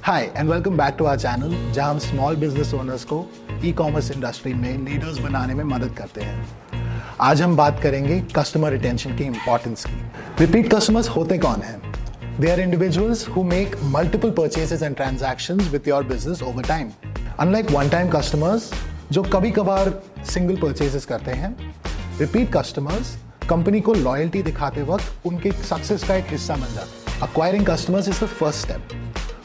Hi and welcome back to our channel जहां हम small business owners को e commerce industry में leaders बनाने में मदद करते हैं। आज हम बात करेंगे कस्टमर रिटेंशन की इंपॉर्टेंस की। रिपीट कस्टमर्स होते कौन हैं? They are individuals who make multiple purchases and transactions with your business over time. Unlike one-time customers जो कभी कभार सिंगल परचेजेस करते हैं, रिपीट कस्टमर्स कंपनी को लॉयल्टी दिखाते वक्त उनके सक्सेस का एक हिस्सा बन जाते हैं। Acquiring customers is the first step.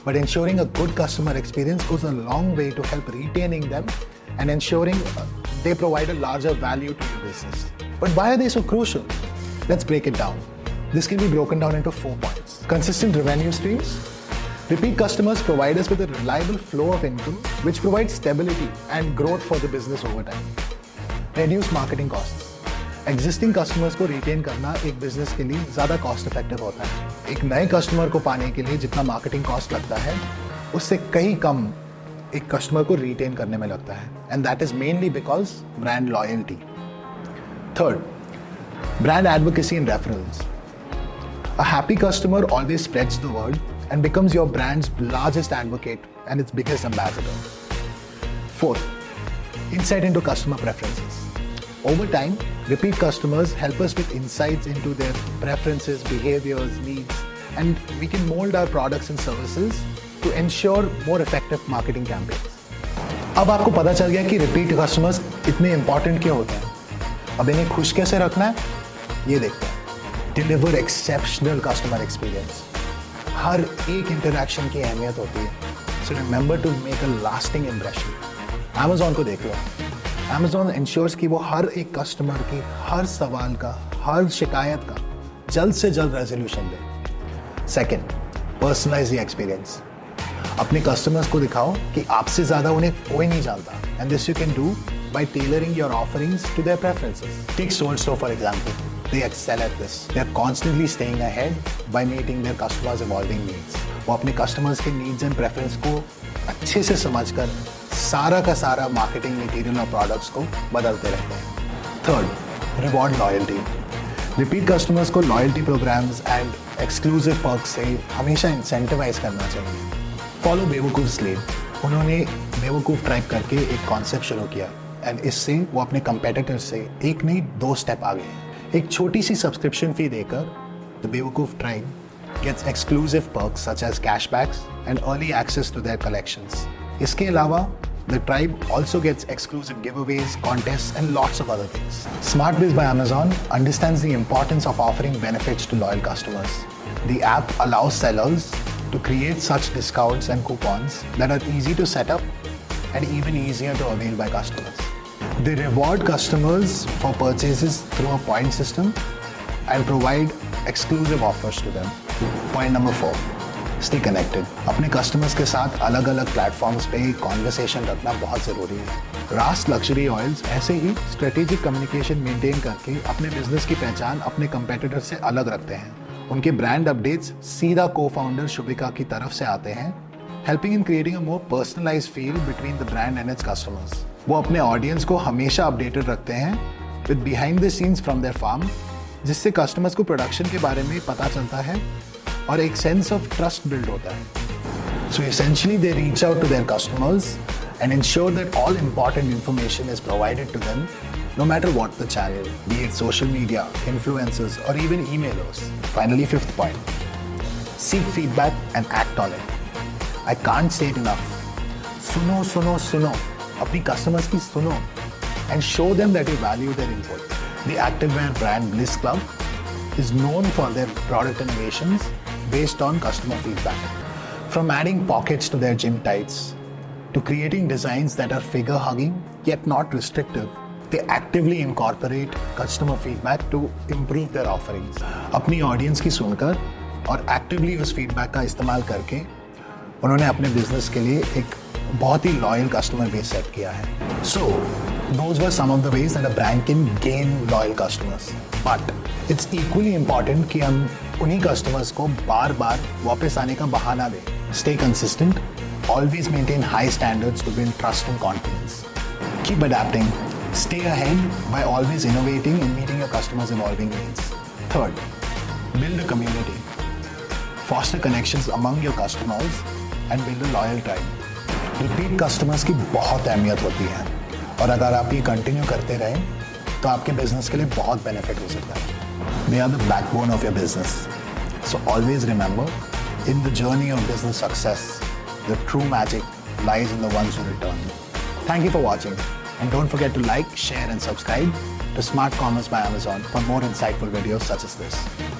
But ensuring a good customer experience goes a long way to help retaining them and ensuring they provide a larger value to your business. But why are they so crucial? Let's break it down. This can be broken down into 4 points. Consistent revenue streams. Repeat customers provide us with a reliable flow of income which provides stability and growth for the business over time. Reduce marketing costs. Existing customers को retain करना एक business के लिए ज़्यादा cost effective होता है। एक नए कस्टमर को पाने के लिए जितना मार्केटिंग कॉस्ट लगता है उससे कहीं कम एक कस्टमर को रिटेन करने में लगता है, and that is mainly because brand loyalty. Third, brand advocacy and referrals. A happy customer always spreads the word and becomes your brands largest advocate and it's biggest ambassador. Fourth, insight into customer preferences. Over time, repeat customers help us with insights into their preferences, behaviors, needs, and we can mold our products and services to ensure more effective marketing campaigns. अब आपको पता चल गया कि repeat customers इतने important क्यों होते हैं। अब इन्हें खुश कैसे रखना है, ये देखते हैं। Deliver exceptional customer experience. हर एक interaction की अहमियत होती है। So remember to make a lasting impression. Amazon को देख लो। Amazon ensures कि वो हर एक कस्टमर की हर सवाल का, हर शिकायत का जल्द से जल्द रेजोल्यूशन दे। Second, personalize the experience. अपने कस्टमर्स को दिखाओ कि आपसे ज़्यादा उन्हें कोई नहीं जानता, and this you can do by tailoring your offerings to their preferences. Tech sold store for example, they excel at this. They are constantly staying ahead by meeting their customers' evolving needs. वो अपने customers के needs and preference को अच्छे से समझकर सारा का सारा मार्केटिंग मटेरियल और प्रोडक्ट्स को बदलते रहते हैं। Third, reward loyalty. Repeat customers को loyalty programs and exclusive perks से हमेशा इंसेंटिवाइज करना चाहिए। फॉलो बेवकूफ स्लेव। उन्होंने बेवकूफ ट्राइब करके एक कॉन्सेप्ट शुरू किया एंड इससे वो अपने कंपेटिटर से एक नहीं 2 स्टेप आगे हैं। एक छोटी सी सब्सक्रिप्शन फी देकर द बेवकूफ tribe gets exclusive perks such as cashbacks and early access to their collections. इसके अलावा the tribe also gets exclusive giveaways, contests and lots of other things. SmartBiz by Amazon understands the importance of offering benefits to loyal customers. The app allows sellers to create such discounts and coupons that are easy to set up and even easier to avail by customers. They reward customers for purchases through a point system and provide exclusive offers to them. Point number 4, stay connected. अपने customers के साथ अलग अलग platforms पे conversation रखना बहुत ज़रूरी है। रास्ट लग्जरी ऑयल्स ऐसे ही स्ट्रेटेजिक कम्युनिकेशन मेंटेन करके अपने बिजनेस की पहचान अपने कंपेटिटर से अलग रखते हैं। उनके ब्रांड अपडेट्स सीधा को-फाउंडर शुभिका की तरफ से आते हैं, helping in creating a more personalized feel between the brand and its customers. वो अपने ऑडियंस को हमेशा अपडेटेड रखते हैं with behind the scenes from their farm, जिससे कस्टमर्स को प्रोडक्शन के बारे में पता चलता है और एक सेंस ऑफ ट्रस्ट बिल्ड होता है। So essentially they reach out to their customers and ensure that all important information is provided to them no matter what the channel, be it social media, influencers or even emailers. Finally, 5th point, seek feedback and act on it. I can't say it enough. सुनो सुनो सुनो, अपनी customers की सुनो and show them that you value their input. The activewear brand Bliss Club is known for their product innovations based on customer feedback. From adding pockets to their gym tights to creating designs that are figure-hugging yet not restrictive, they actively incorporate customer feedback to improve their offerings. अपनी audience की सुनकर और actively उस feedback का इस्तेमाल करके उन्होंने अपने बिजनेस के लिए एक बहुत ही लॉयल कस्टमर बेस सेट किया है। सो those were some of the ways that a brand can gain loyal customers. But it's equally important कि हम उन्हीं customers को बार बार वापस आने का बहाना दें. Stay consistent. Always maintain high standards to build trust and confidence. Keep adapting. Stay ahead by always innovating and meeting your customers' evolving needs. Third, build a community. Foster connections among your customers and build a loyal tribe. Repeat customers की बहुत अहमियत होती है और अगर आप ये continue करते रहें तो आपके बिजनेस के लिए बहुत बेनिफिट हो सकता है. They are the backbone of your business. So always remember, in the journey of business success, the true magic lies in the ones who return. Thank you for watching and don't forget to like, share and subscribe to Smart Commerce by Amazon for more insightful videos such as this.